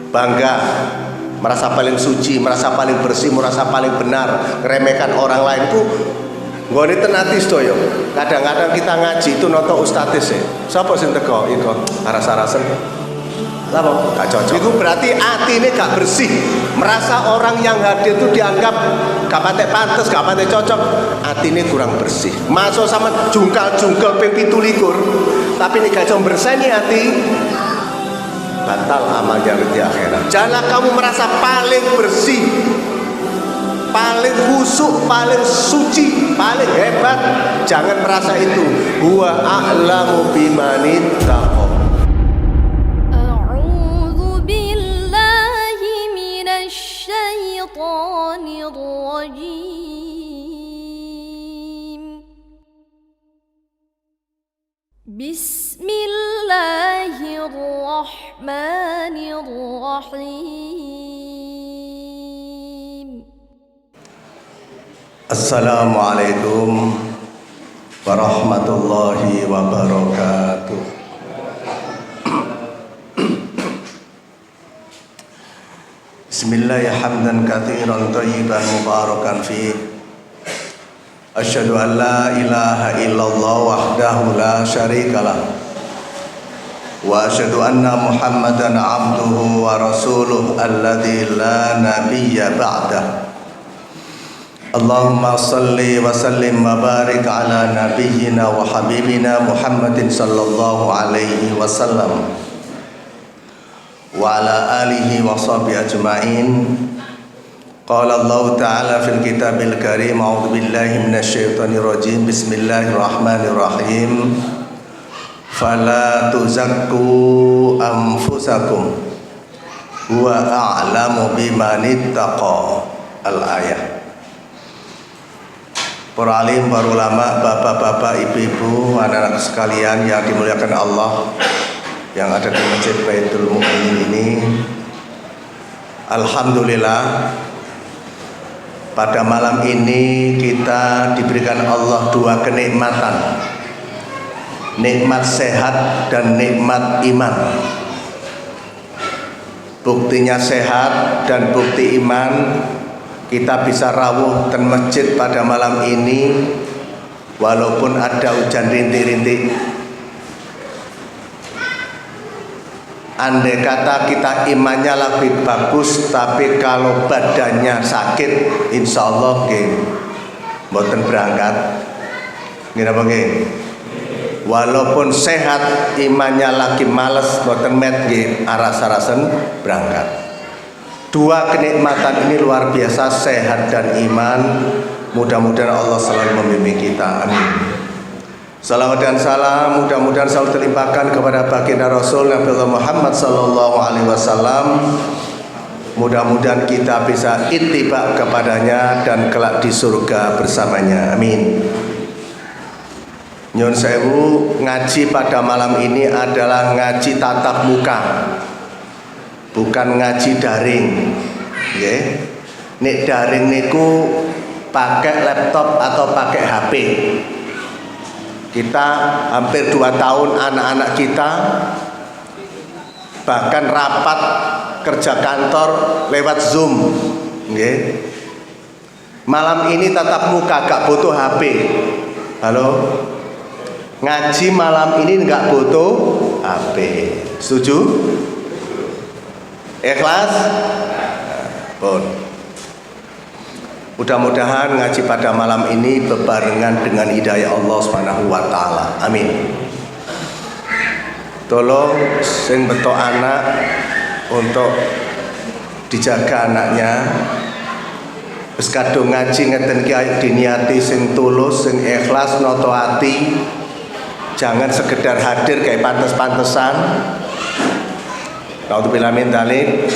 bangga, merasa paling suci, merasa paling bersih, merasa paling benar, ngeremehkan orang lain itu nggone tenati sedaya. Kadang-kadang kita ngaji itu nonton ustadis ya. Sapa sing teko iku aras-arasen. Lah kok gak cocok. Itu berarti hati ini gak bersih. Merasa orang yang hadir itu dianggap gak patek pantes, gak patek cocok. Hati ini kurang bersih. Masuk sama jungkal-jungkal ping 17, tapi ini gak coba bersih hati. Batal amalnya di akhirat. Janganlah kamu merasa paling bersih, paling khusyuk, paling suci, paling hebat. Jangan merasa itu. Huwa a'lamu bimanittaqo. A'udzu billahi minasy syaithanir rajim. Bismillahirrahmanirrahim. Assalamualaikum warahmatullahi wabarakatuh. Bismillah hamdan katsiran thayyiban mubarakan fi. Asyhadu an la ilaha illallah wahdahu la syarikalah. Wa asyhadu anna Muhammadan abduhu wa rasuluh alladzi la nabiyya ba'dah. Allahumma salli wa sallim wa barik ala nabiyyina wa habibina Muhammadin sallallahu alaihi wasallam wa ala alihi wa sahbihi ajma'in. Qala Allah ta'ala fil kitabil karim, a'udzu billahi minasy syaithanir rajim. Bismillahirrahmanirrahim. Fala tuzakku anfusakum huwa a'lamu bimanittaqa. Al-ayah. Para alim, para ulama, bapak-bapak, ibu-ibu, anak-anak sekalian yang dimuliakan Allah yang ada di Masjid Baitul Mu'minin ini, alhamdulillah pada malam ini kita diberikan Allah dua kenikmatan, nikmat sehat dan nikmat iman. Buktinya sehat dan bukti iman, kita bisa rawuh dan masjid pada malam ini walaupun ada hujan rintik-rintik. Andai kata kita imannya lebih bagus, tapi kalau badannya sakit, insya Allah mboten berangkat. Gini apa nggih? Walaupun sehat, imannya lagi males, mboten met aras-arasen berangkat. Dua kenikmatan ini luar biasa, sehat dan iman. Mudah-mudahan Allah selalu membimbing kita. Amin. Salawat dan salam mudah-mudahan selalu terlimpahkan kepada baginda Rasul Nabi Muhammad sallallahu alaihi wasallam. Mudah-mudahan kita bisa ittiba kepadanya dan kelak di surga bersamanya. Amin. Nyun sewu, ngaji pada malam ini adalah ngaji tatap muka, bukan ngaji daring. Nggih. Nek daring niku pakai laptop atau pakai HP. Kita hampir 2 tahun anak-anak kita bahkan rapat kerja kantor lewat Zoom. Nggih. Malam ini tatap muka, gak butuh HP. Halo. Ngaji malam ini gak butuh HP. Setuju? Ikhlas? Pun. Mudah-mudahan ngaji pada malam ini berbarengan dengan hidayah Allah Subhanahu wa taala. Amin. Tolong sing betok anak untuk dijaga anaknya. Wis kadung ngaji ngeten ki ayo diniati sing tulus, sing ikhlas, noto ati. Jangan sekedar hadir kayak pantes-pantesan. Nauzubillah min dzalik.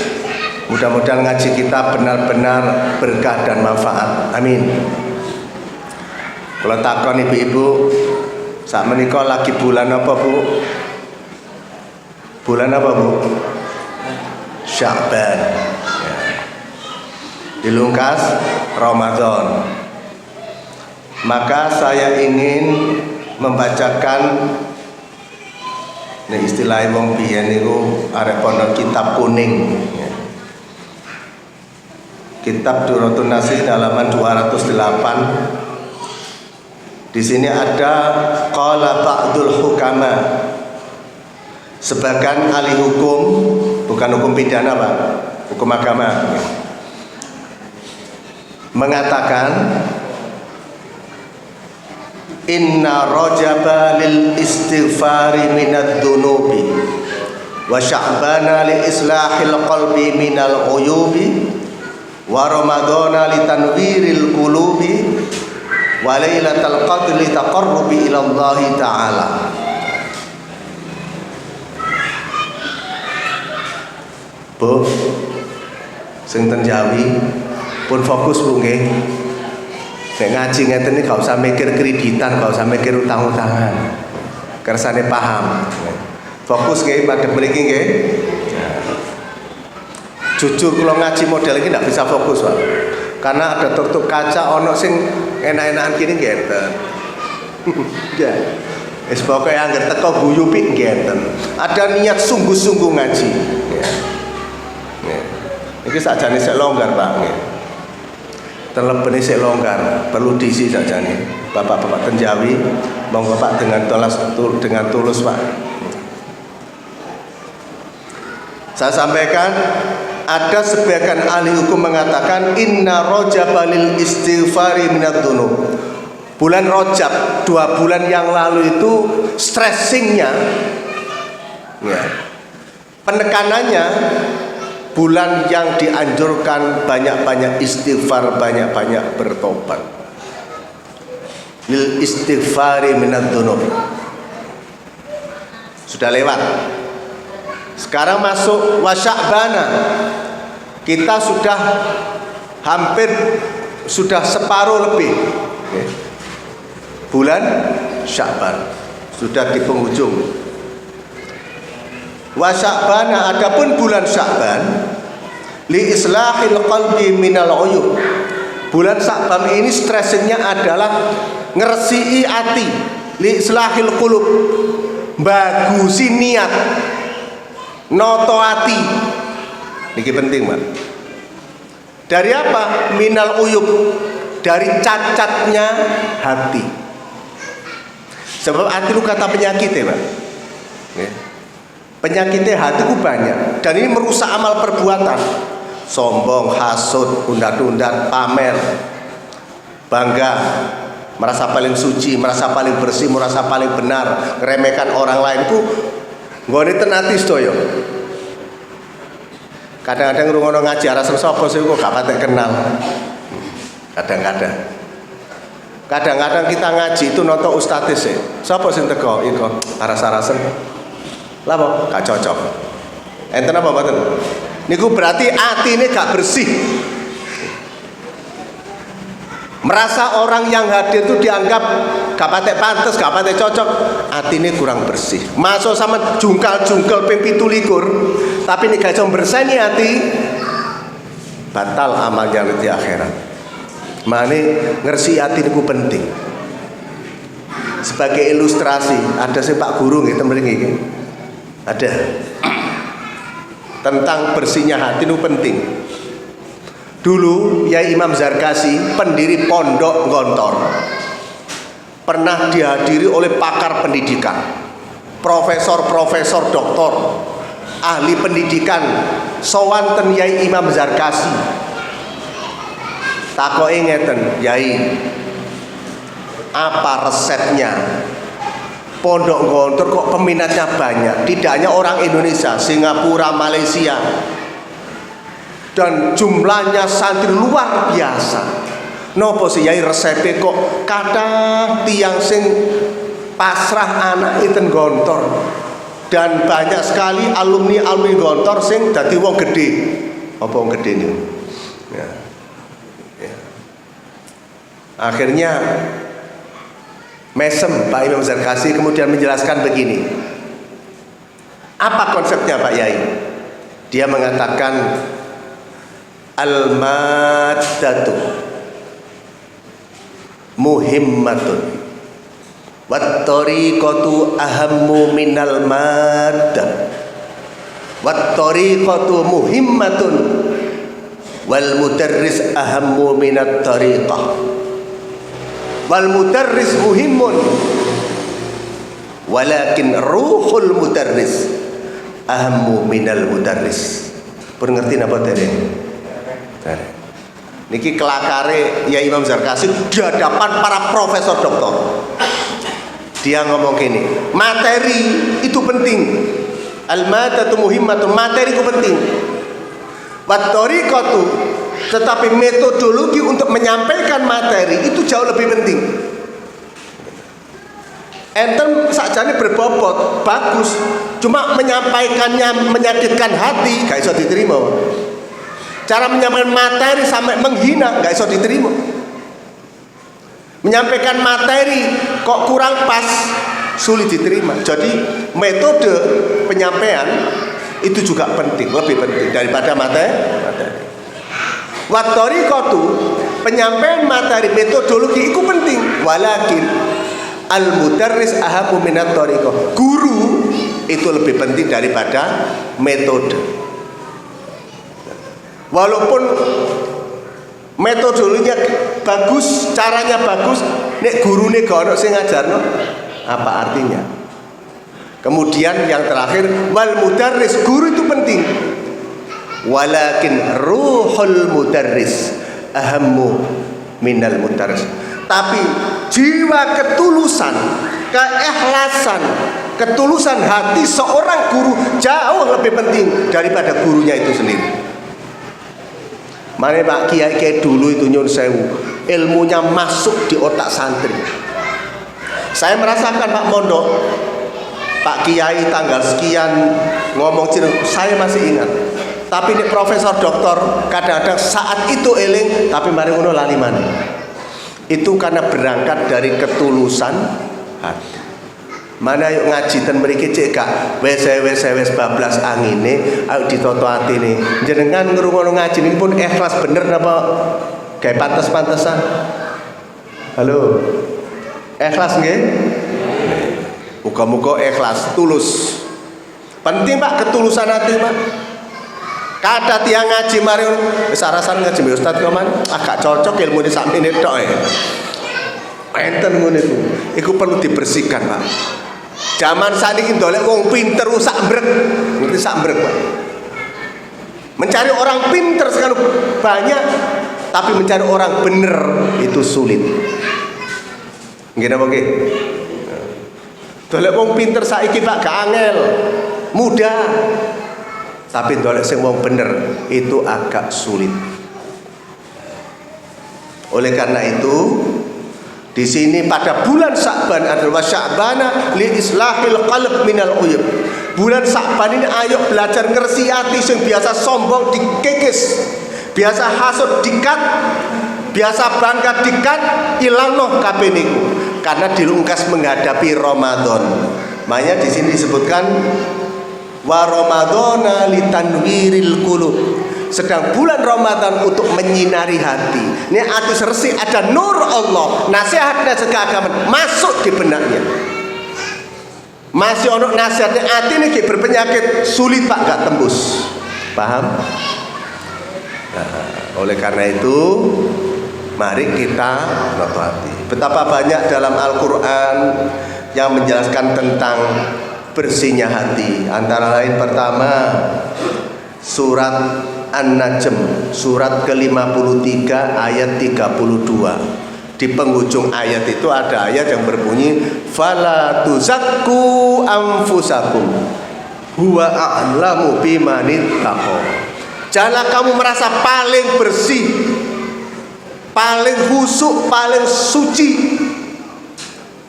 Mudah-mudahan ngaji kita benar-benar berkah dan manfaat. Amin. Kalau takon ibu-ibu, saat menikah lagi bulan apa bu? Bulan apa bu? Sya'ban. Ya. Dilungkas Ramadan. Maka saya ingin membacakan Nek istilah wong biyen niku arek pondok kitab kuning. Ya. Kitab Durratun Nasih halaman 208. Di sini ada qala ba'dul hukama. Sebagian ahli hukum, bukan hukum pidana, Pak. Hukum agama. Ya. Mengatakan inna rajaba lil istighfari minad dunubi wa sya'bana li islahil qalbi minal uyubi wa ramadana li tanwiril qulubi wa lailatul qadri taqarrubi ila Allah taala. Bu sing ten Jawi pun fokus Bu nggih. Nek ngaji ngeten iki gak usah mikir kreditan, gak usah mikir utang-utangan. Kersane paham. Fokus nggih pada mriki nggih. Jujur kalau ngaji model ini nggak bisa fokus, Pak. Karena ada tutup kaca ono sing enak-enakan gini ngeten. Ya. Wis pokoke anggere teko guyu pik ngeten. Ada niat sungguh-sungguh ngaji. Ya. Ya. Iki sakjane sik longgar, Pak. Nggih. Terlebih sik longgar, perlu diisi sakjane. Bapak-bapak Tenjawi, monggo Pak dengan tulus, Pak. Saya sampaikan ada sebagian ahli hukum mengatakan inna rajaba lil istighfari minad dzunub. Bulan Rajab 2 bulan yang lalu itu stressingnya ya, penekanannya bulan yang dianjurkan banyak-banyak istighfar, banyak-banyak bertobat. Lil istighfari minad dzunub. Sudah lewat. Sekarang masuk wasya'bana. Kita sudah hampir sudah separuh lebih. Bulan Sya'ban sudah di penghujung. Wasya'bana, adapun bulan Sya'ban li islahil qalbi minal uyub. Bulan Sya'ban ini stressingnya adalah ngeresiki hati, li islahil qulub, bagusi niat, noto hati. Ini penting, Pak. Dari apa? Minal uyub, dari cacatnya hati. Sebab hati itu kata penyakit ya, Pak. Ya. Penyakitnya hati itu banyak. Dan ini merusak amal perbuatan. Sombong, hasud, undat-undat, pamer, bangga, merasa paling suci, merasa paling bersih, merasa paling benar, meremehkan orang lain itu nggone tenati sedaya. Kadang-kadang ngrungokno ngaji arep sapa sih kok gak patek kenal. Kadang-kadang kita ngaji itu nonton ustadz sih. Sapa sing teko iku aras-arasen. Lah kok gak cocok. Enten apa mboten? Niku berarti atine gak bersih. Merasa orang yang hadir itu dianggap gak patek pantes, gak patek cocok, atine kurang bersih. Masuk sama jungkal-jungkal ping 17, tapi nek gak iso berseni hati, batal amalnya di akhirat. Mane ngersi hati niku penting. Sebagai ilustrasi, ada sing Pak Guru nggih temen iki. Ada. Tentang bersihnya hati itu penting. Dulu Yai Imam Zarkasi, pendiri Pondok Gontor, pernah dihadiri oleh pakar pendidikan, profesor, doktor, ahli pendidikan, sowan ten Yai Imam Zarkasi. Takoke ngeten, Yai, apa resepnya? Pondok Gontor kok peminatnya banyak? Tidak hanya orang Indonesia, Singapura, Malaysia, dan jumlahnya santri luar biasa. Nopo sih Yai resepe kok kata tiang sing pasrah anak iten Gontor, dan banyak sekali alumni Gontor sing dadi wong gede. Apa wong gede niku? Ya. Ya. Akhirnya mesem Pak Imam Zarkasi kemudian menjelaskan begini. Apa konsepnya Pak Yai? Dia mengatakan al-maddatu muhimmatun Wat tariqatu ahammu minal maddah. Wat tariqatu muhimmatun wal mudarris ahammu minat tariqah. Wal mudarris muhimmun walakin ruhul mudarris ahammu minal mudarris. Pun ngerti napa dereng? Niki kelakare ya Imam Zarkashi di hadapan para profesor doktor. Dia ngomong gini, materi itu penting. Al-madatu muhimmatun, materi itu penting. Wat tariqatu, tetapi metodologi untuk menyampaikan materi itu jauh lebih penting. Enten sakjane berbobot bagus, cuma menyampaikannya menyakitkan hati, gak iso diterima. Cara menyampaikan materi sampai menghina, gak iso diterima. Menyampaikan materi kok kurang pas, sulit diterima. Jadi metode penyampaian itu juga penting, lebih penting daripada materi. Wat tariqatu, penyampaian materi metodologi itu penting. Walakin al mudarris ahamu minat tariqah. Guru itu lebih penting daripada metode. Walaupun metodologinya bagus, caranya bagus, nek gurune gak ono sing ngajarno, apa artinya? Kemudian yang terakhir, wal mudarris, guru itu penting. Walakin ruhul mudarris ahammu minal mudarris. Tapi jiwa ketulusan, keikhlasan, ketulusan hati seorang guru jauh lebih penting daripada gurunya itu sendiri. Mana Pak Kiai dulu itu nyun sewu, ilmunya masuk di otak santri. Saya merasakan Pak Mondok, Pak Kiai tanggal sekian ngomong cerita, saya masih ingat. Tapi ini profesor doktor kadang-kadang saat itu eling, tapi mari ngono lali maneh. Itu karena berangkat dari ketulusan hati. Mana yuk ngaji ten mriki cek gak wes bablas angine, ayo ditoto atine. Jenengan ngrungokno ngaji niki pun ikhlas bener napa gawe pantes-pantesan? Halo. Ikhlas nggih? Muga-muga ikhlas, tulus. Penting Pak ketulusan hati Pak. Kada tiang ngaji mari wis arasan ngaji mbek Ustaz Koman, agak cocok ilmune sakmene tok e. Enten ngono iku. Iku perlu dibersihkan, Pak. Zaman saniki ndolek wong pinter sak mbrek. Ngerti sak mbrek, Pak. Mencari orang pinter sekali banyak, tapi mencari orang bener itu sulit. Nggih napa nggih? Ndolek wong pinter saiki Pak gak angel. Mudah. Tapi ndolek sing wong bener itu agak sulit. Oleh karena itu, di sini pada bulan Sya'ban adalah Sya'bana li islahil qalb minal uyub. Bulan Sya'ban ini ayo belajar ngersi hati sing biasa sombong dikikis, biasa hasud dikat, biasa bangga dikat, ilangno kabeh niku. Karena dilungkas menghadapi Ramadan. Makanya di sini disebutkan wa Ramadana litanwiril qulub. Sedang bulan Ramadan untuk menyinari hati. Ini atus resik ada nur Allah, nasihat dan keagamaan masuk di benaknya. Masih ono nasihatnya hati ini berpenyakit sulit Pak gak tembus. Paham? Nah, oleh karena itu mari kita noto hati. Betapa banyak dalam Al-Quran yang menjelaskan tentang bersihnya hati. Antara lain pertama surat An-Najm surat ke-53 ayat 32. Di penghujung ayat itu ada ayat yang berbunyi fala tuzakku anfusakum huwa a'lamu bimanittaqo. Janganlah kamu merasa paling bersih, paling khusyuk, paling suci,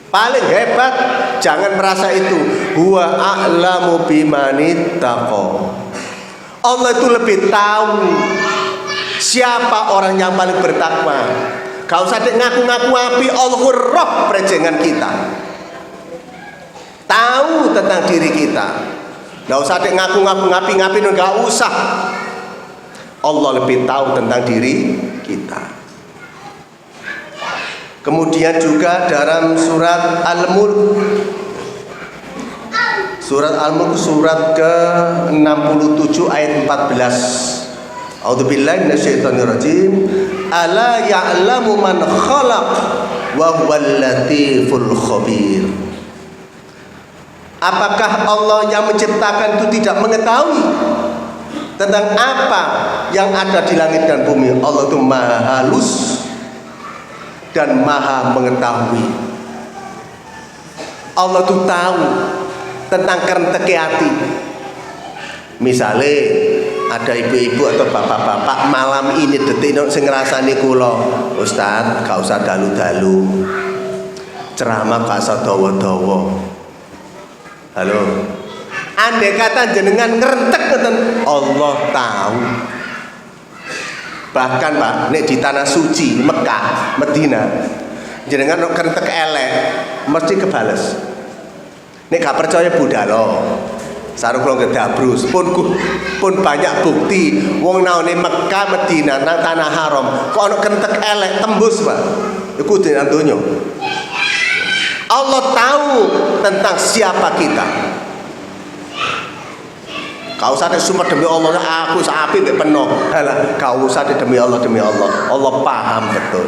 paling hebat. Jangan merasa itu. Huwa a'lamu bimanittaqo. Allah itu lebih tahu siapa orang yang paling bertakwa. Gak usah ngaku-ngaku api, Allah roh prejengan kita, tahu tentang diri kita. Gak usah ngaku-ngaku ngapi-ngapi, gak usah. Allah lebih tahu tentang diri kita. Kemudian juga dalam surat Al-Mulk, surat Al-Mulk surat ke-67 ayat 14. A'udzubillahi minasyaitonirrajim. Ala ya'lamu man khalaq wa huwal latiful khabir. Apakah Allah yang menciptakan itu tidak mengetahui tentang apa yang ada di langit dan bumi? Allah itu maha halus dan maha mengetahui. Allah itu tahu tentang kerenteke hati. Misalnya ada ibu-ibu atau bapak-bapak malam ini detik sing ngrasani kula, Ustaz, gak usah dalu-dalu. Ceramah gak usah dawa-dawa. Halo. Andai kata jenengan ngerentek ngeten, Allah tahu. Bahkan Pak, nek di tanah suci Mekah, Medina, jenengan nek kerentek elek mesti kebales. Nek gak percaya budalo. Sarung kula ngedabrus pun banyak bukti wong naone Mekah Medina nang tanah haram kok ana kentek elek tembus Pak. Iku dening donya. Allah tahu tentang siapa kita. Kau usah sumpah demi Allah aku sapi mek penuh. Halah, kau usah demi Allah demi Allah. Allah paham betul.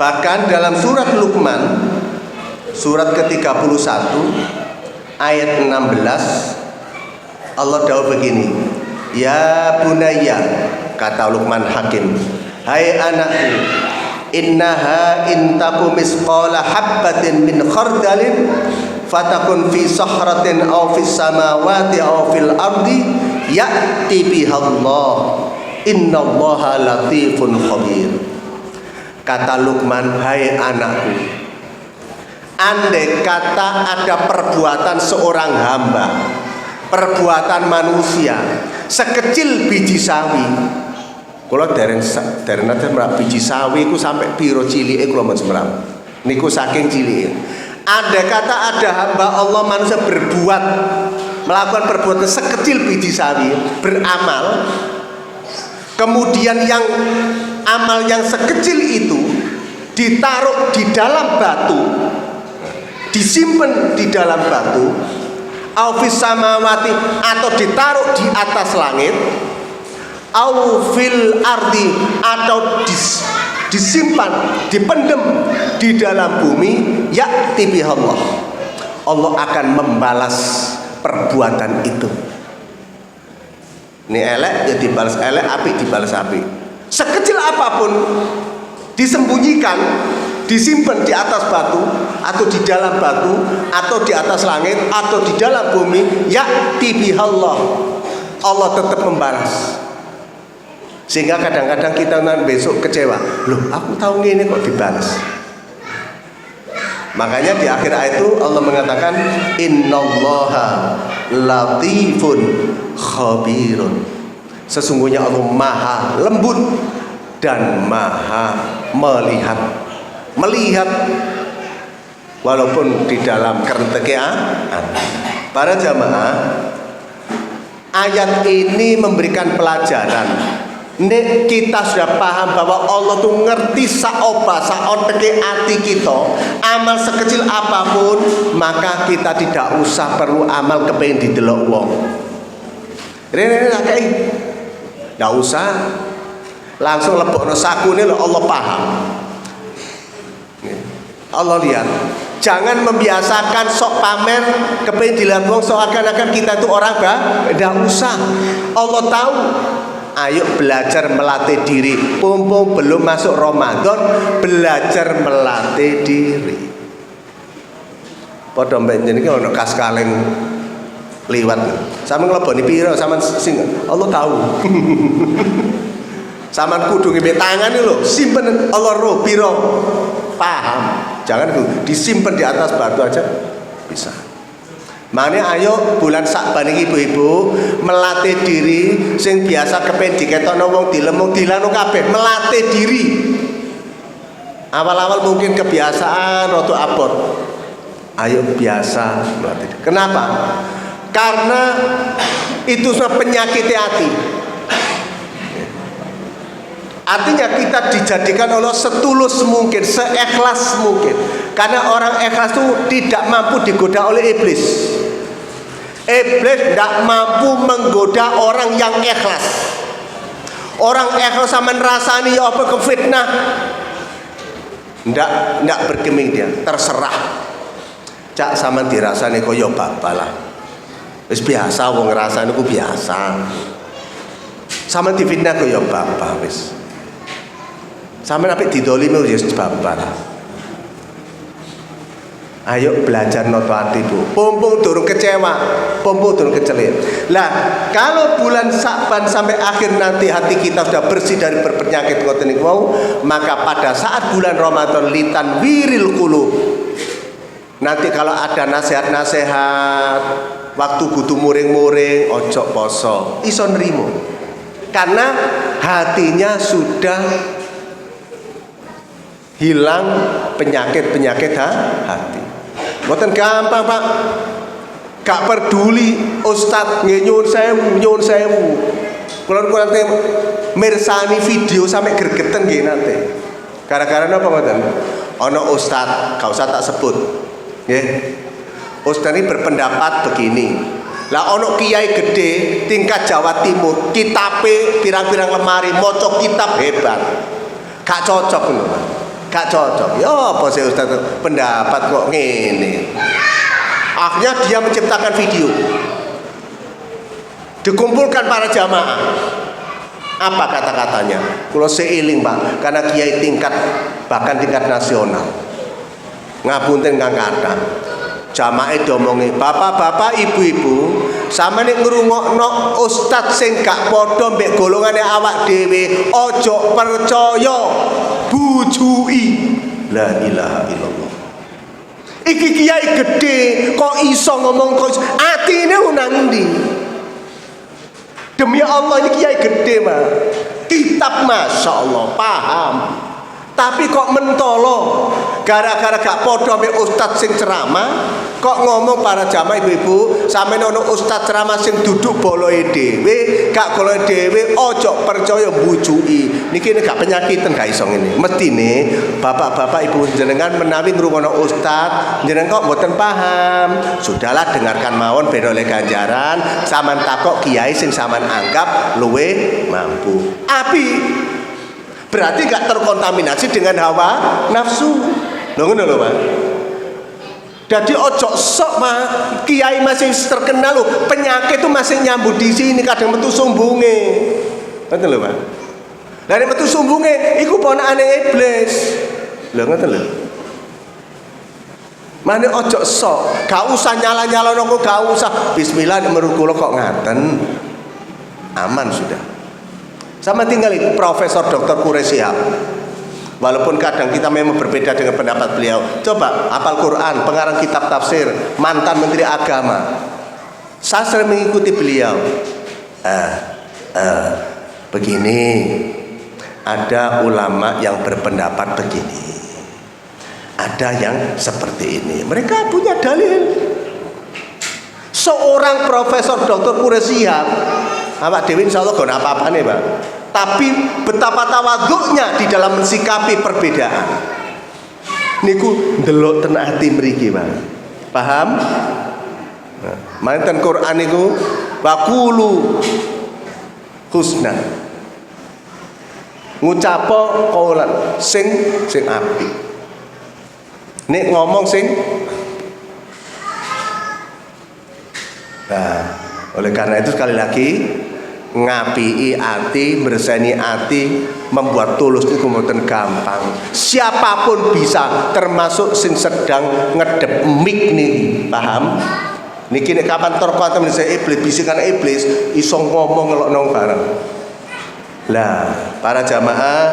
Bahkan dalam surat Luqman surat ke-31 ayat 16 Allah dawuh begini, ya bunayya, kata Luqman Hakim, hai anakku, innaha intaku misqala habbatin min khardalin fatakun fi sahratin aw fis samawati aw fil ardi ya'ti bihallah innallaha latifun khabir. Kata Luqman, hai anakku, andai kata ada perbuatan seorang hamba, perbuatan manusia sekecil biji sawi. Kalau dari nanti biji sawi ku sampai piro cilike kula men semrap. Niku saking cilike. Andai kata ada hamba Allah manusia berbuat melakukan perbuatan sekecil biji sawi, beramal, kemudian yang amal yang sekecil itu ditaruh di dalam batu, disimpan di dalam batu, aufis samawati, atau ditaruh di atas langit, aufil ardi, atau disimpan, dipendem di dalam bumi, ya'ti bihallah, Allah akan membalas perbuatan itu. Ini elek ya dibalas elek, apik dibalas apik. Sekecil apapun disembunyikan, disimpan di atas batu, atau di dalam batu, atau di atas langit, atau di dalam bumi, ya'ti bihallah, Allah tetap membalas. Sehingga kadang-kadang kita besok kecewa, loh aku tahu ini kok dibalas. Makanya di akhir ayat itu Allah mengatakan innallaha latifun khabirun. Sesungguhnya Allah maha lembut dan maha melihat. Melihat walaupun di dalam kerenteke. Para jamaah, ayat ini memberikan pelajaran. Nek kita sudah paham bahwa Allah tuh ngerti saoba saonteke ati kita, amal sekecil apapun, maka kita tidak usah perlu amal kepengin didelok wong. Rene akeh. Ndak usah. Langsung lebokno sakune lho, Allah paham. Allah lihat. Jangan membiasakan sok pamer kepengin dilihat wong seakan-akan kita itu orang ndak usah. Allah tahu. Ayo belajar melatih diri. Mumpung belum masuk Ramadan, belajar melatih diri. Padha mbek jenenge ana kas kaleng liwat. Sampe ngleboni piro sampean sing Allah tahu. Sampean kudu ngembek tangan lho, simpen Allah roh piro. Paham. Jangan disimpan di atas batu aja bisa. Makanya ayo bulan Sakban iki ibu-ibu melatih diri sing biasa kepen diketokno wong dilemung dilanu kabeh, melatih diri. Awal-awal mungkin kebiasaan rada abot. Ayo biasa melatih diri. Kenapa? Karena itu penyakit hati. Artinya kita dijadikan Allah setulus mungkin, seikhlas mungkin. Karena orang ikhlas itu tidak mampu digoda oleh iblis. Iblis tidak mampu menggoda orang yang ikhlas. Orang ikhlas sama ngerasani apa ke fitnah, ndak bergeming dia, terserah. Cak sama dirasani koyo bapak lah. Wis biasa wong ngrasani ku biasa. Sama difitnah koyo bapak wis. Sama apik didolimi wis bapak lah. Ayo belajar noto hati bu. Pompong durung kecewa, pompong durung kecelit. Lah kalau bulan Sa'ban sampai akhir nanti hati kita sudah bersih dari berpenyakit ngoten niku wau, maka pada saat bulan Ramadan litan wiril qulub. Nanti kalau ada nasihat-nasihat, waktu kudu muring-muring, ojo poso, iso nrimo. Karena hatinya sudah hilang penyakit-penyakit hati. Mboten gampang, Pak. Gak peduli ustaz nyun sewu. Kula nanti mirsani video sampai gregeten nggih nanti. Gara-gara napa mboten? Ana ustaz, gak usah tak sebut. Nggih. Ustaz ini berpendapat begini. Lah ono kiai gede tingkat Jawa Timur, kitabe pirang-pirang lemari, maca kitab hebat. Gak cocok lho. Gak cocok. Ya apa sih Ustaz pendapat kok ngene. Akhirnya dia menciptakan video. Dikumpulkan para jamaah. Apa kata-katanya? Kulo seiling, Pak, karena kiai tingkat bahkan tingkat nasional. Ngapunten kang kathah. Jamaah domongi, bapak-bapak, ibu-ibu, sama nek ngrungokno ustaz sing gak padha mbek golongane awak dhewe, ojo percaya, bujui. La ilaha illallah. Iki kiai gede kok iso ngomong kok atine nang ndi? Demi Allah ini kiai gede, Pak. Kitab masyaallah paham. Tapi kok mentolo gara-gara gak podo ambek ustaz sing ceramah, kok ngomong para jamaah ibu-ibu sampeyan ono ustaz ceramah sing duduk boloe dhewe, gak boloe dhewe ojo percaya mbujuki. Niki gak penyakitan gak iso ngene. Mestine bapak-bapak ibu jenengan menawi ngrungokno ustaz, jenengan kok mboten paham. Sudahlah dengarkan mawon ben oleh ganjaran, sampean takok kiai sing sampean anggap luwe mampu. Api berarti gak terkontaminasi dengan hawa nafsu. Lho ngono lho, Pak. Jadi ojo sok, Pak. Kiai masih terkenal lho, penyakit itu masih nyambut di sini, kadang metu sumbunge. Ngoten lho, Pak. Dari metu sumbunge iku ponakane iblis. Lho ngoten lho. Mane ojo sok, gak usah nyala-nyala nongko, gak usah. Bismillah nek menurut kula kok ngaten. Aman sudah. Sama tinggal Profesor Dr. Quraisy Shihab. Walaupun kadang kita memang berbeda dengan pendapat beliau. Coba hafal Quran, pengarang kitab tafsir, mantan Menteri Agama. Saya sering mengikuti beliau. Begini, ada ulama yang berpendapat begini, ada yang seperti ini. Mereka punya dalil. Seorang Profesor Dr. Quraisy Shihab, awak dewi insya Allah gak apa-apa nih, Pak. Tapi betapa tawaduknya di dalam mensikapi perbedaan. Niku ndelok ten ati mriki, Pak. Paham? Nah, manten Quran niku waqulu husna. Ngucapo kaulan sing apik. Nek ngomong sing. Nah, oleh karena itu sekali lagi ngapii ati, berseni ati, membuat tulus itu mboten gampang. Siapapun bisa, termasuk sing sedang ngedep mic nih, paham? Niki nek kapan terkontam iblis, bisikan iblis iso ngomong ngelokno bareng. Lah, para jamaah,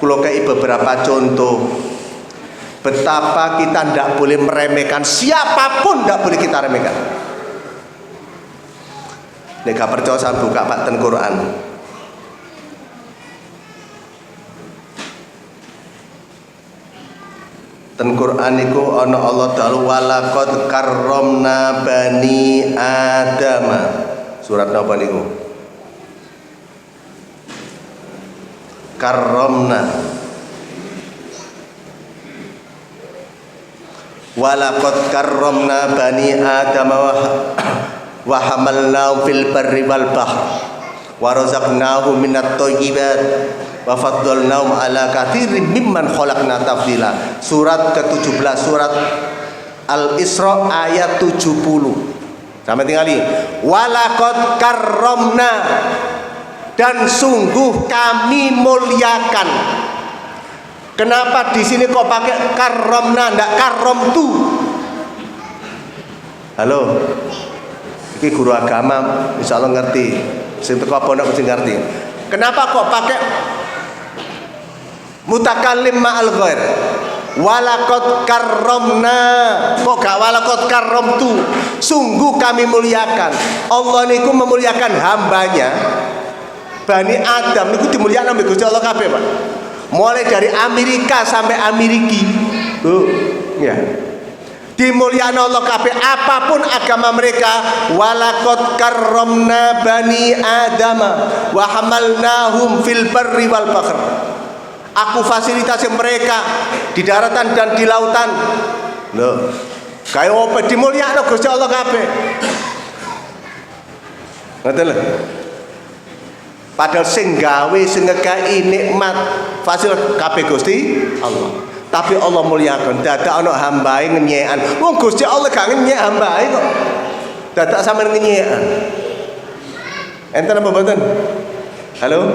kula kei beberapa contoh betapa kita ndak boleh meremehkan siapapun, ndak boleh kita remehkan. Nek gak percaya saya buka Pak ten Quran. Ten Quran niku ana Allah Ta'ala walaqad karramna bani Adam. Surat napa niku? karramna walaqad karramna bani Adam wa hamalnahum fil barri wal bahr wa razaqnahum minat thayyibat wa faddalnahum ala katsirin mimman khalaqna tafdila. Surat ke-17, surat Al-Isra ayat 70. Sampai tinggali walaqad karramna, dan sungguh kami muliakan. Kenapa di sini kok pakai karramna, ndak karramtu? Halo, ini guru agama, insya Allah ngerti. Sing teko pondok mesti ngerti. Kenapa kok pakai mutakallim ma'al ghair? Walaqad karramna, kok gak walaqad karramtu? Sungguh kami muliakan. Allah niku memuliakan hambanya Bani Adam niku dimuliakan ambek Gusti Allah kabeh, Pak. Mulai dari Amerika sampai Ameriki. Ya. Dimuliakan Allah kabeh apapun agama mereka. Walaqad karramna bani Adam wa hamalnahum fil barri wal bahr. Aku fasilitasi mereka di daratan dan di lautan. Loh, kaya apa dimulyakno Gusti Allah kabeh. Ngoten lho. Padahal sing gawe sing ngekeki nikmat fasilitas kabeh Gusti Allah. Tapi Allah muliakan. Dadak ana hambae ngenyekan. Wong Gusti Allah gak ngenyek hambae kok. Dadak sampean ngenyekan. Enten apa mboten? Halo?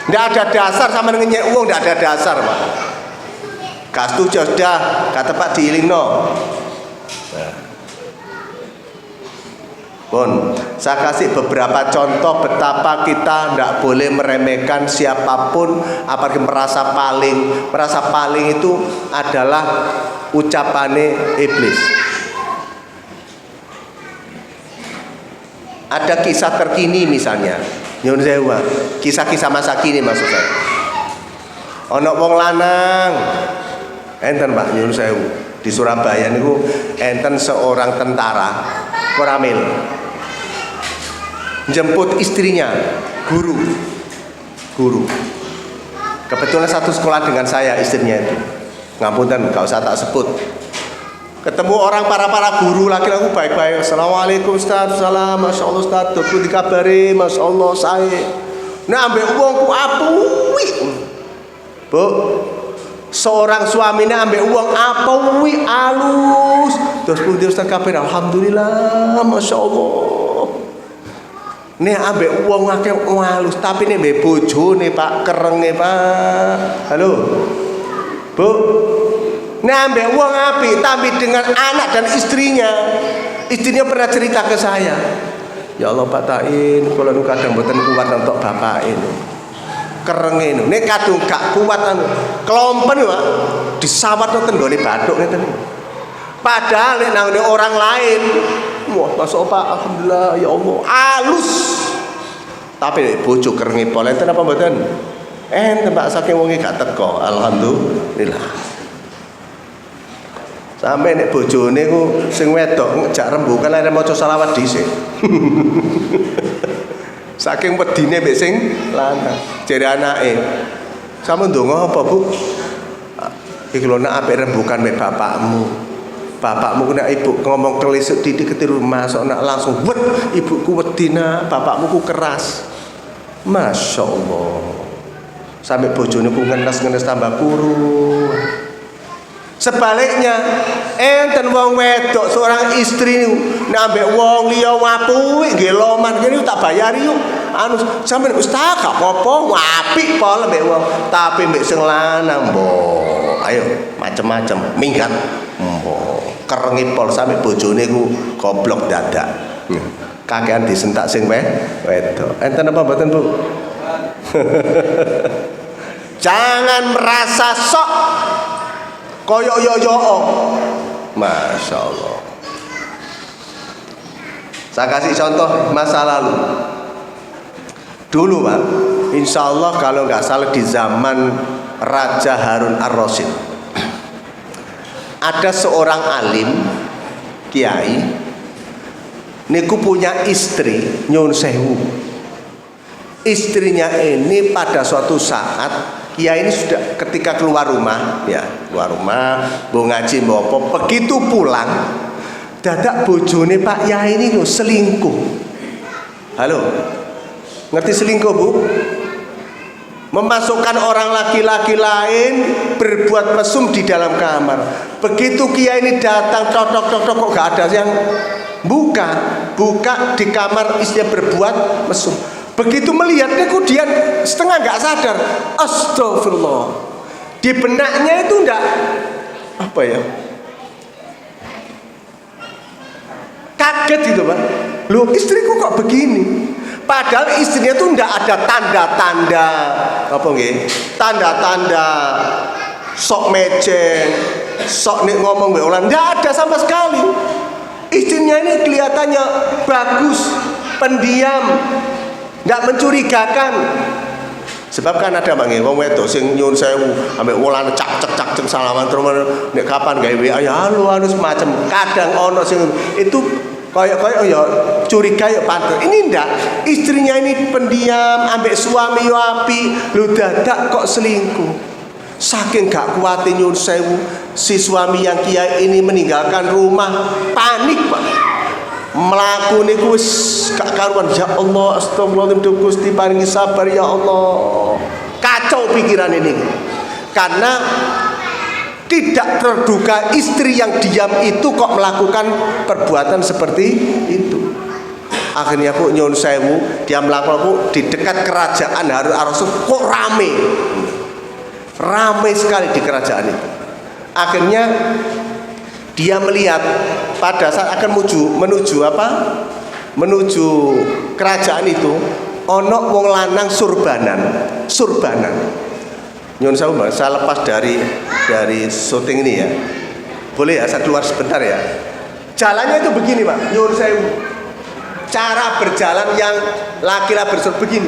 Nggak ada dasar sama ngenyek uang, nggak ada dasar, Pak. Gak setuju sudah, kata Pak diilingno. Pun, saya kasih beberapa contoh betapa kita nggak boleh meremehkan siapapun, apalagi merasa paling itu adalah ucapane iblis. Ada kisah terkini misalnya. Nyun sewu, kisah-kisah masa kini maksud saya. Ono wong lanang, enten Pak nyun sewu di Surabaya niku enten seorang tentara koramil jemput istrinya guru. Kebetulan satu sekolah dengan saya istrinya itu. Ngapunten, gak usah tak sebut. Ketemu orang para guru laki-laki baik-baik. Assalamualaikum Ustaz, salam, masya Allah Ustaz, dokter dikabari, masya Allah saya. Nah ambek uangku apui, Bu. Seorang suaminya ambek uang apui alus. Terus pundi Ustaz kabari, alhamdulillah, masya Allah. Nih ambek uang akeh alus, tapi nih mbek bojone Pak kerenge Pak. Halo, Bu. Nambah uang api, tapi dengan anak dan istrinya. Istrinya pernah cerita ke saya, ya Allah Pak Tain, kalau nu kadang mboten kuat untuk bapak ini, kereng ini, nek kadung gak kuat anu, kelompen Pak, disawat nonton gone bathuk ngeten. Padahal nek nang orang lain, wah masuk Pak, alhamdulillah ya Allah, halus. Tapi nek bojo kerenge pol enten apa mboten? Enten Pak, saking wonge gak teko, alhamdulillah. Sampai nek bojone ku sing wedok ngejak rembukan lare maca selawat dhisik. Saking wedine mbek sing lanang. Jere anake, "Sampun ndonga apa, Bu?" "Iki lho nek apik rembukan mbek bapakmu. Bapakmu nek ibu ngomong kelisuk titik ketiru masuk nak langsung wet, ibuku wedina, bapakmu ku keras." Masya Allah. Sampai bojone ku ngenes tambah kuru. Sebaliknya enten wong wedok seorang istri nek ambek wong liya wapuwi nggih loman kene tak bayari yuk anu sampeyan Ustaz gak apa-apa apik pol ambek wong tapi mbek sing lanang mbok ayo macem-macem minggat mbok kerengi pol sampe bojone ku goblok dadak kakean disentak sing wedok enten apa mboten Bu? Jangan merasa sok koyok yo Masya Allah. Saya kasih contoh masa lalu. Dulu Pak, insya Allah kalau nggak salah di zaman Raja Harun Ar-Rasyid, ada seorang alim kiai niku punya istri nyun sewu istrinya ini pada suatu saat Kiai ini sudah ketika keluar rumah, ya keluar rumah, mau ngaji mau apa, begitu pulang, dadak bojone Pak Yai ini loh selingkuh. Halo, ngerti selingkuh bu? Memasukkan orang laki-laki lain berbuat mesum di dalam kamar. Begitu Kiai ini datang, cocok kok gak ada yang buka di kamar istrinya berbuat mesum. Begitu melihatnya kemudian setengah nggak sadar, astagfirullah. Di benaknya itu enggak apa ya, kaget gitu Pak. Loh istriku kok begini? Padahal istrinya tuh enggak ada tanda-tanda apa nggih? Tanda-tanda sok meceng, sok nek ngomong mbek orang, enggak ada sama sekali. Istrinya ini kelihatannya bagus, pendiam, nggak mencurigakan. Sebab kan ada manggil wong wedok sing nyuwun sewu ambek wolane cak salaman terus nek kapan gawe WA ya halo semacam. Kadang ono sing itu kayak ya curiga ya pantes. Ini ndak, istrinya ini pendiam ambek suami yo apik, lho dadak kok selingkuh. Saking gak kuat nyuwun sewu si suami yang Kiai ini meninggalkan rumah, panik Pak. Melaku niku wis gak karuan. Ya Allah, astagfirullahaladzim, Gusti paringi sabar ya Allah. Kacau pikiran ini. Karena tidak terduga istri yang diam itu kok melakukan perbuatan seperti itu. Akhirnya aku nyuwun sewu, dia melakukan aku di dekat kerajaan Harun ar-Rasyid kok rame sekali di kerajaan itu. Akhirnya dia melihat pada saat akan menuju kerajaan itu ono wong lanang surbanan. Nyun sewu Mbak, saya lepas dari syuting ini ya. Boleh ya saya keluar sebentar ya. Jalannya itu begini Pak, nyun sewu. Cara berjalan yang laki-laki bersurban begini.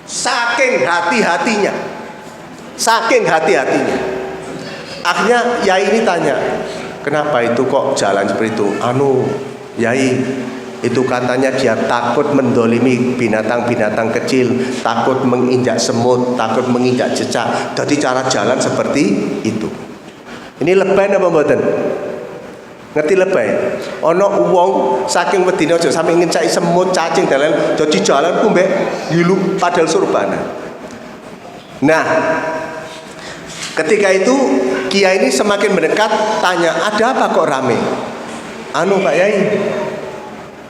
Saking hati-hatinya. Akhirnya Yai ini tanya, kenapa itu kok jalan seperti itu? Yai, itu katanya dia takut mendolimi binatang-binatang kecil, takut menginjak semut, takut menginjak cecak. Jadi cara jalan seperti itu. Ini lebay apa mboten? Ngerti lebay? Ono wong saking wedine aja sampe ngincaki semut, cacing dan lain, jadi jalan ku mbek ngilu padahal surbana. Nah, ketika itu Kiai ini semakin mendekat, tanya, ada apa kok rame? Pak Yai,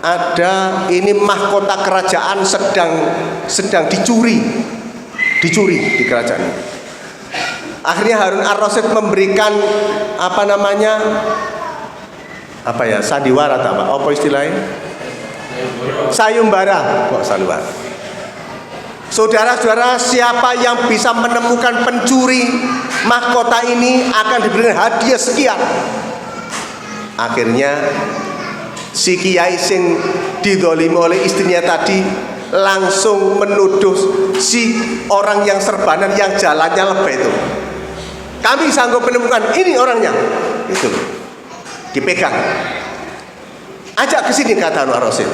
ada ini mahkota kerajaan sedang dicuri di kerajaan ini. Akhirnya Harun ar-Rasyid memberikan sandiwara apa istilahnya? Sayembara. Kok sandiwara? Saudara-saudara, siapa yang bisa menemukan pencuri mahkota ini akan diberikan hadiah sekian. Akhirnya si Kiai sing didolimi oleh istrinya tadi langsung menuduh si orang yang serbanan yang jalannya lebay itu. Kami sanggup menemukan ini orangnya. Itu dipegang. Ajak ke sini kata Harun ar-Rasyid.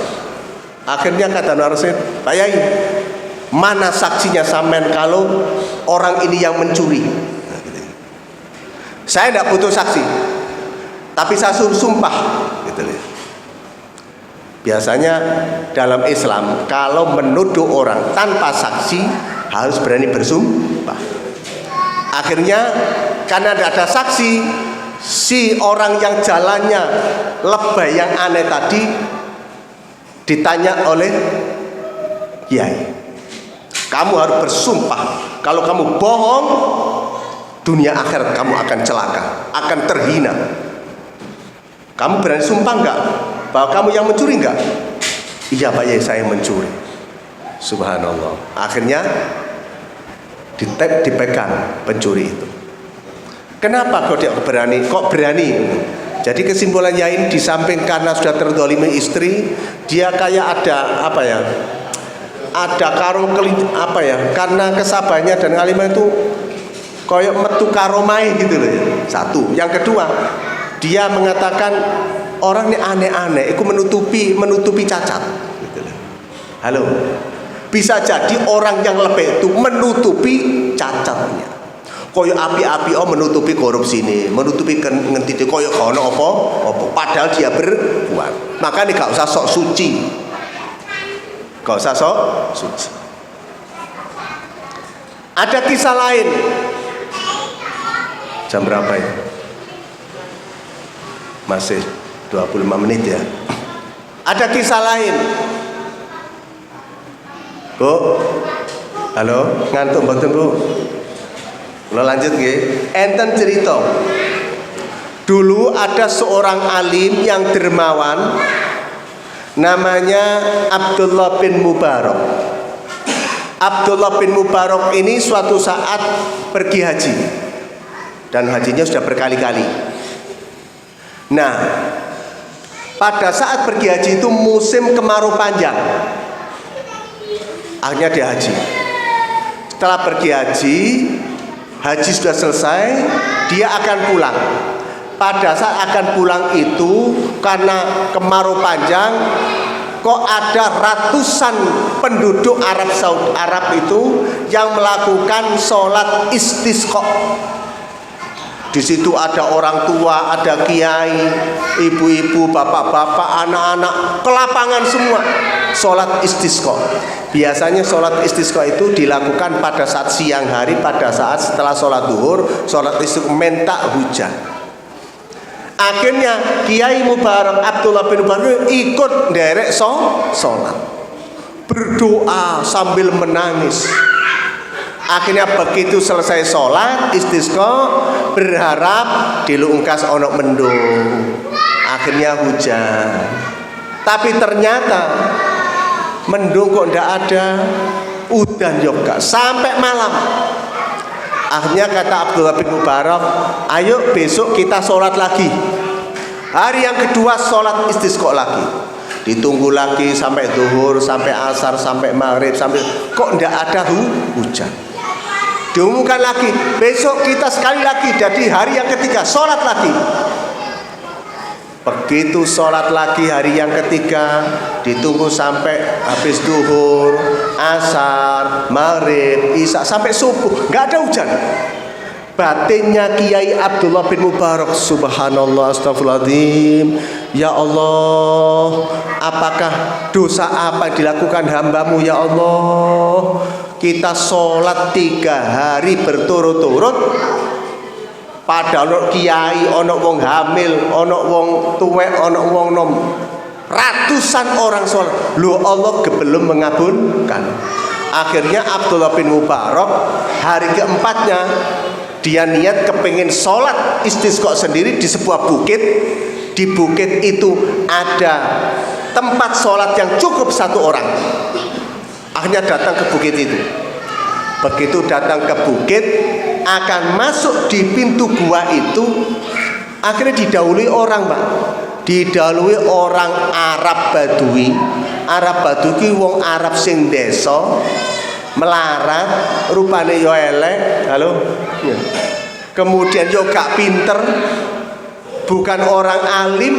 Akhirnya kata Harun ar-Rasyid, Pak Yai, mana saksinya sampean kalau orang ini yang mencuri? Saya tidak butuh saksi, tapi saya sumpah. Biasanya dalam Islam kalau menuduh orang tanpa saksi harus berani bersumpah. Akhirnya karena tidak ada saksi, si orang yang jalannya lebay yang aneh tadi ditanya oleh Kiai, kamu harus bersumpah. Kalau kamu bohong, dunia akhirat kamu akan celaka, akan terhina. Kamu berani sumpah enggak bahwa kamu yang mencuri enggak? Iya Pak Yai, saya mencuri. Subhanallah. Akhirnya dipegang pencuri itu. Kenapa kok dia berani? Kok berani? Jadi kesimpulan Yai di samping karena sudah terdolimi istri, dia kayak ada ada karung karena kesabarannya dan alimah itu kayak metu karomai gitu loh ya. Satu. Yang kedua, dia mengatakan orang ini aneh-aneh, itu menutupi cacat. Gitu loh. Halo, bisa jadi orang yang lebih itu menutupi cacatnya. Koyo api-api menutupi korupsi ini, menutupi ngentiti koyo kono apa, padahal dia berbuat. Makanya gak usah sok suci, gak usah sok suci. Ada kisah lain. Jam berapa ya? Masih 25 menit ya. Ada kisah lain. Bu, halo, ngantuk mboten Bu? Lo lanjut nggih. Enten cerita. Dulu ada seorang alim yang dermawan, namanya Abdullah bin Mubarak. Abdullah bin Mubarak ini suatu saat pergi haji, dan hajinya sudah berkali-kali. Nah, pada saat pergi haji itu musim kemarau panjang. Akhirnya dia haji. Setelah pergi haji sudah selesai, dia akan pulang. Pada saat akan pulang itu, karena kemarau panjang, kok ada ratusan penduduk Arab itu yang melakukan sholat istisqa. Di situ ada orang tua, ada kiai, ibu-ibu, bapak-bapak, anak-anak, ke lapangan semua sholat istisqa. Biasanya sholat istisqa itu dilakukan pada saat siang hari, pada saat setelah sholat duhur, sholat istisqa minta hujan. Akhirnya Kiai Mubarak, Abdullah bin Mubarak ikut nderek sholat, berdoa sambil menangis. Akhirnya begitu selesai sholat istisqa, berharap dilungkas ono mendung. Akhirnya hujan. Tapi ternyata mendung kok ndak ada, udan juga sampai malam. Akhirnya kata Abdullah bin Mubarak, ayo besok kita sholat lagi. Hari yang kedua sholat istisqa lagi. Ditunggu lagi sampai zuhur, sampai asar, sampai maghrib, sampai kok ndak ada hujan. Diumumkan lagi, besok kita sekali lagi. Jadi hari yang ketiga sholat lagi. Begitu sholat lagi hari yang ketiga, ditunggu sampai habis duhur, asar, maghrib, isya, sampai subuh, nggak ada hujan. Batinnya Kiai Abdullah bin Mubarak, subhanallah, astagfirullahaladzim, ya Allah, apakah dosa apa yang dilakukan hambamu ya Allah? Kita sholat 3 hari berturut-turut, pada ono kiai, ono wong hamil, ono wong tuwek, ono wong nom, ratusan orang sholat. Lu Allah belum mengabulkan. Akhirnya Abdullah bin Mubarak hari keempatnya dia niat kepingin sholat istisqa sendiri di sebuah bukit. Di bukit itu ada tempat sholat yang cukup 1 orang. Akhirnya datang ke bukit itu. Begitu datang ke bukit, akan masuk di pintu gua itu, akhirnya didahului orang, Pak. Didahului orang Arab Badui. Arab Badui wong Arab sing desa, melarat, rupane yo elek, halo. Kemudian yo gak pinter, bukan orang alim,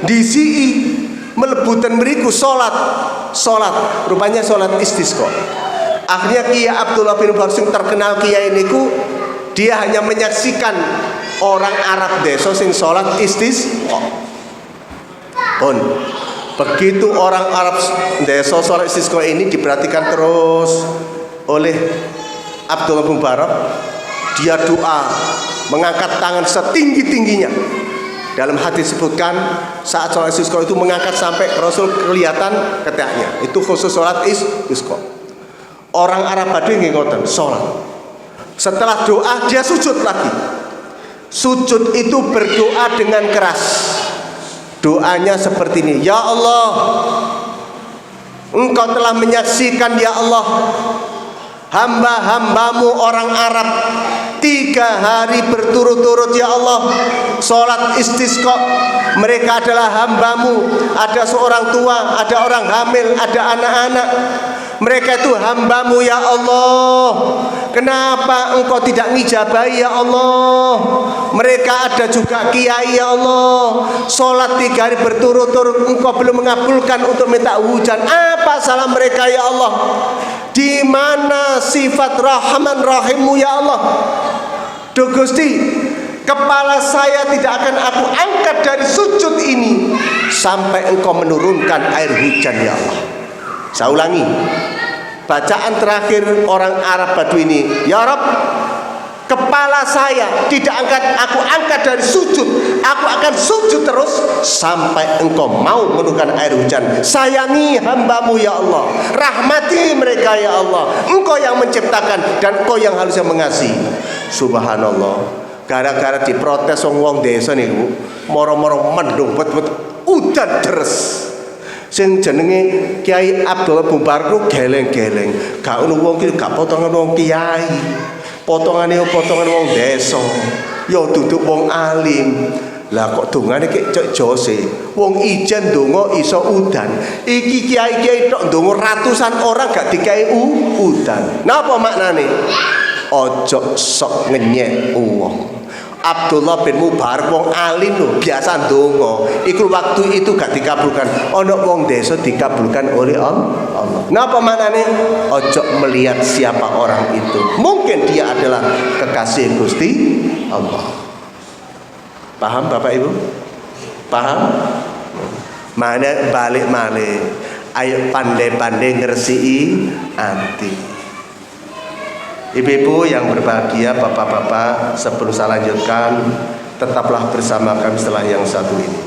disii melebutan meriku sholat, rupanya sholat istisqa. Akhirnya Kiai Abdullah bin Mubarak sing terkenal kiai niku, dia hanya menyaksikan orang Arab desa sing sholat istisqa. Pun begitu orang Arab desa sholat istisqa ini diperhatikan terus oleh Abdullah bin Mubarak. Dia doa, mengangkat tangan setinggi-tingginya. Dalam hadis disebutkan saat sholat istisqa itu mengangkat sampai Rasul kelihatan keteknya. Itu khusus sholat istisqa. Orang Arab Badui ngoten sholat. Setelah doa dia sujud lagi. Sujud itu berdoa dengan keras. Doanya seperti ini, ya Allah, Engkau telah menyaksikan ya Allah hamba-hambamu orang Arab 3 hari berturut-turut ya Allah sholat istisqa. Mereka adalah hambamu, ada seorang tua, ada orang hamil, ada anak-anak. Mereka itu hamba-Mu ya Allah. Kenapa Engkau tidak ngijabahi ya Allah? Mereka ada juga kiai ya Allah, sholat 3 hari berturut-turut Engkau belum mengabulkan untuk minta hujan. Apa salah mereka ya Allah? Di mana sifat Rahman Rahim-Mu ya Allah? Duh Gusti, kepala saya tidak akan aku angkat dari sujud ini sampai Engkau menurunkan air hujan ya Allah. Saya ulangi, bacaan terakhir orang Arab Badui ini, ya Rabb, kepala saya tidak aku angkat dari sujud, aku akan sujud terus sampai Engkau mau menurunkan air hujan. Sayangi hamba-Mu ya Allah, rahmati mereka ya Allah. Engkau yang menciptakan dan Engkau yang harusnya mengasihi. Subhanallah, gara-gara diprotes wong desa niku moro-moro mendung bet-bet udan deres. Sing jenenge Kiai Abdul Bubar ku geleng-geleng, gak ono wong ki gak potongan wong kiai, potongane wong desa, ya duduk wong alim. Lah kok dongane ki cek jose, wong ijen donga iso udan, iki kiai-kiai tok donga ratusan orang gak dikai udan. Napa maknane? Ojo sok ngenyek wong. Abdullah bin Mubarak wong alim lho, biasa ndonga. Iku waktu itu gak dikabulkan. Ono wong desa dikabulkan oleh Allah. Napa maknane? Ojo melihat siapa orang itu. Mungkin dia adalah kekasih Gusti Allah. Paham Bapak Ibu? Paham? Mana balik malih. Ayo pandai-pandai ngersii ati. Ibu-ibu yang berbahagia, bapak-bapak, sebelum saya lanjutkan, tetaplah bersama kami setelah yang satu ini.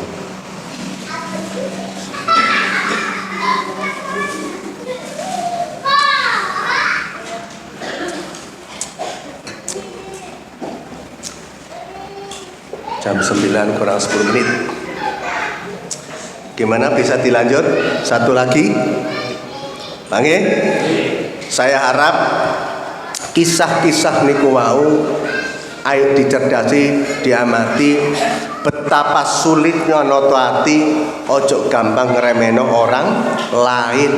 Jam 9 kurang 10 menit. Gimana, bisa dilanjut? Satu lagi? Panggil? Saya harap kisah-kisah niku wau ayo dicerdasi, diamati betapa sulitnya noto ati, ojo gampang ngeremeno orang lain.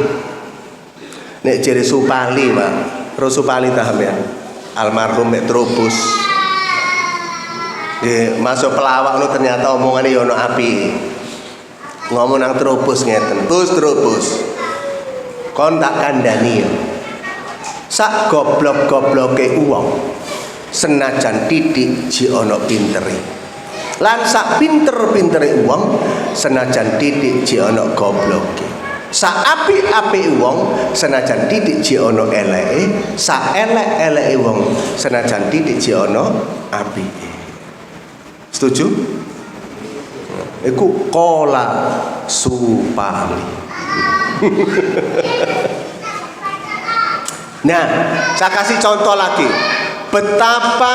Nek jere Supali, Pak. Ro Supali paham ya? Almarhum mek Trubus. Masuk pelawak nu ternyata omongane yo ono api. Ngomong nang Trubus ngeten, "Bus Trubus. Kon tak kandhani ya. Sak goblok-gobloke uang senajan titik ji ono pintere, lan sak pinter-pintere uang senajan titik ji ono gobloke, sak apik-apik uang senajan titik ji ono eleke, sak elek-eleke uang senajan titik ji ono apike." Setuju? Iku kola Supali. Nah, saya kasih contoh lagi betapa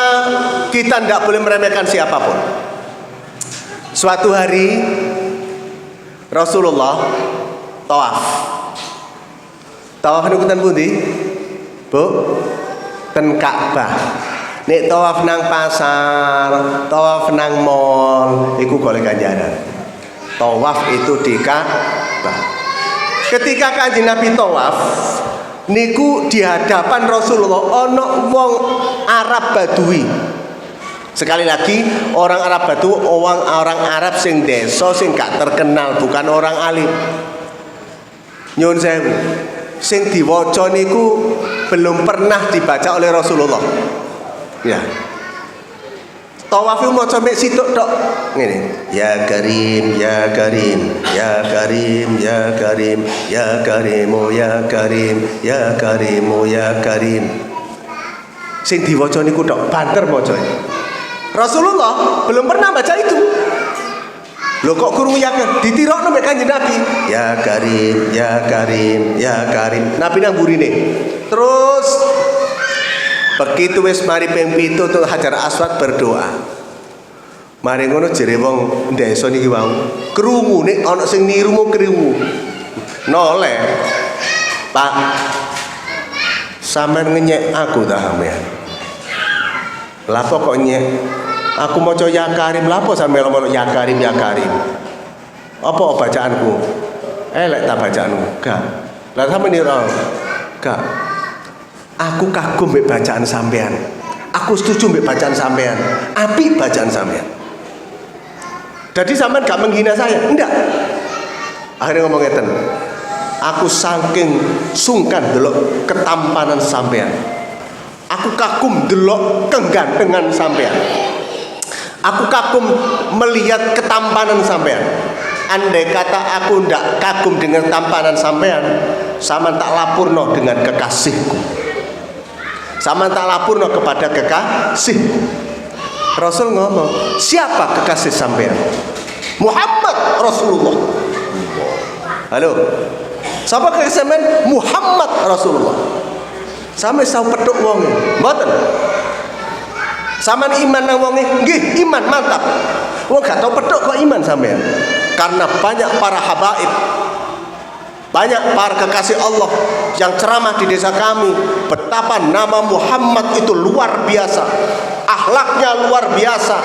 kita tidak boleh meremehkan siapapun. Suatu hari Rasulullah tawaf niku ten pundi? Bu, ten Ka'bah. Nek tawaf nang pasar, tawaf nang mall, iku golek ganjaran. Tawaf itu di Ka'bah. Ketika Kanjeng Nabi tawaf niku di hadapan Rasulullah ono wong Arab Badui. Sekali lagi, orang Arab Badui orang Arab sing desa sing gak terkenal, bukan orang alim. Nyun sewu, sing diwaca niku belum pernah dibaca oleh Rasulullah. Ya. Tawaf maca mek situk tok. Ngene. Ya Karim, ya Karim, ya Karim, ya Karim, ya Karimu, ya Karim, ya Karimu, ya Karim. Sing diwaca niku tok, banter maca. Rasulullah belum pernah baca itu. Lho kok kurung yakin ditirokno mek Kanjeng Nabi. Ya Karim, ya Karim, ya Karim. Nabi nang burine. Terus begitu wis mari ping 7 tuh Hajar Aswad berdoa. Mari ngono jere wong desa niki wau, krungu nek ana sing nirumu krungu. Noleh. Pak, sampean ngenyek aku ta sampean. Lah kok nyek? Aku maca ya Karim, lha apa sampean ngomong ya Karim ya Karim? Apa bacaanku? Elek ta bacaanku? Gak. Lah sampean niru. Kak, aku kagum mbek bacaan sampean. Aku setuju mbek bacaan sampean. Apik bacaan sampean. Jadi sampean gak menghina saya? Enggak. Akhirnya ngomong ngeten. Aku saking sungkan delok ketampanan sampean. Aku kagum delok kegantengan sampean. Aku kagum melihat ketampanan sampean. Andai kata aku ndak kagum dengan tampanan sampean, sama tak lapurno dengan kekasihku. Sama tak lapurno kepada kekasihku. Rasul ngomong, siapa kekasih sampean? Muhammad Rasulullah. Halo. Siapa kekasih sampean? Muhammad Rasulullah. Sampe saw peduk wonge, mboten. Saman iman nang wonge, nggih, iman mantap. Wong gak tau peduk kok iman sampean. Karena banyak para habaib, banyak para kekasih Allah yang ceramah di desa kami, betapa nama Muhammad itu luar biasa, akhlaknya luar biasa.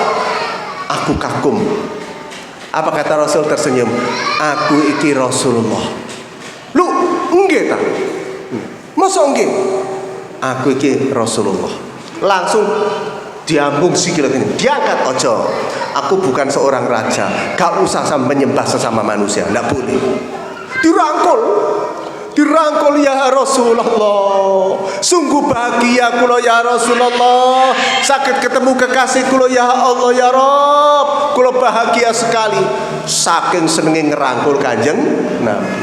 Aku kagum. Apa kata Rasul tersenyum? Aku iki Rasulullah. Lu nggih ta? Masa nggih? Aku iki Rasulullah. Langsung diambung sikil ini, diangkat ojo. Aku bukan seorang raja, gak usah menyembah sesama manusia, ndak boleh. Dirangkul ya Rasulullah. Sungguh bahagia kula ya Rasulullah. Sakit ketemu kekasih kula ya Allah ya Rabb. Kula bahagia sekali. Saking senenge ngerangkul Kanjeng Nabi.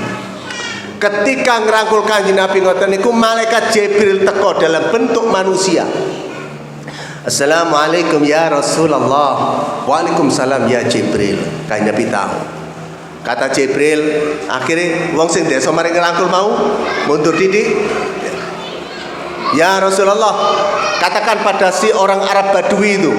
Ketika ngerangkul Kanjeng Nabi ngoten niku malaikat Jibril teko dalam bentuk manusia. Assalamualaikum ya Rasulullah. Waalaikumsalam ya Jibril. Kanjeng Nabi tahu. Kata Jibril, akhirnya wong sing desa mari ngerangkul mau mundur didik. Ya Rasulullah, katakan pada si orang Arab Badui itu,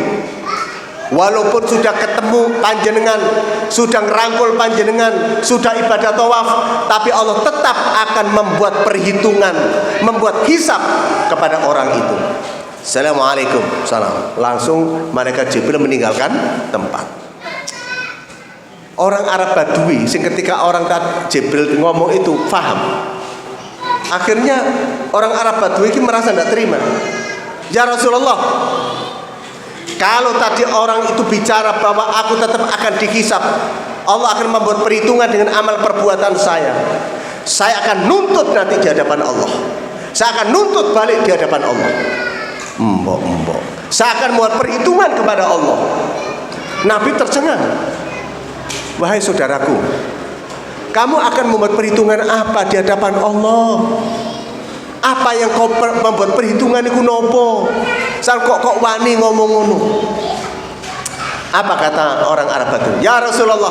walaupun sudah ketemu panjenengan, sudah ngerangkul panjenengan, sudah ibadah tawaf, tapi Allah tetap akan membuat perhitungan, membuat hisab kepada orang itu. Assalamualaikum. Salam. Langsung malaikat Jibril meninggalkan tempat. Orang Arab Badui sing ketika orang Jibril ngomong itu faham. Akhirnya orang Arab Badui ini merasa tidak terima. Ya Rasulullah, kalau tadi orang itu bicara bahwa aku tetap akan dihisab, Allah akan membuat perhitungan dengan amal perbuatan saya. Saya akan nuntut nanti di hadapan Allah. Saya akan nuntut balik di hadapan Allah. Mbok. Saya akan membuat perhitungan kepada Allah. Nabi tercengang. Wahai saudaraku, kamu akan membuat perhitungan apa di hadapan Allah? Apa yang kau membuat perhitungan itu nopo? Sang kok wani ngomong ngono? Apa kata orang Arab itu? Ya Rasulullah,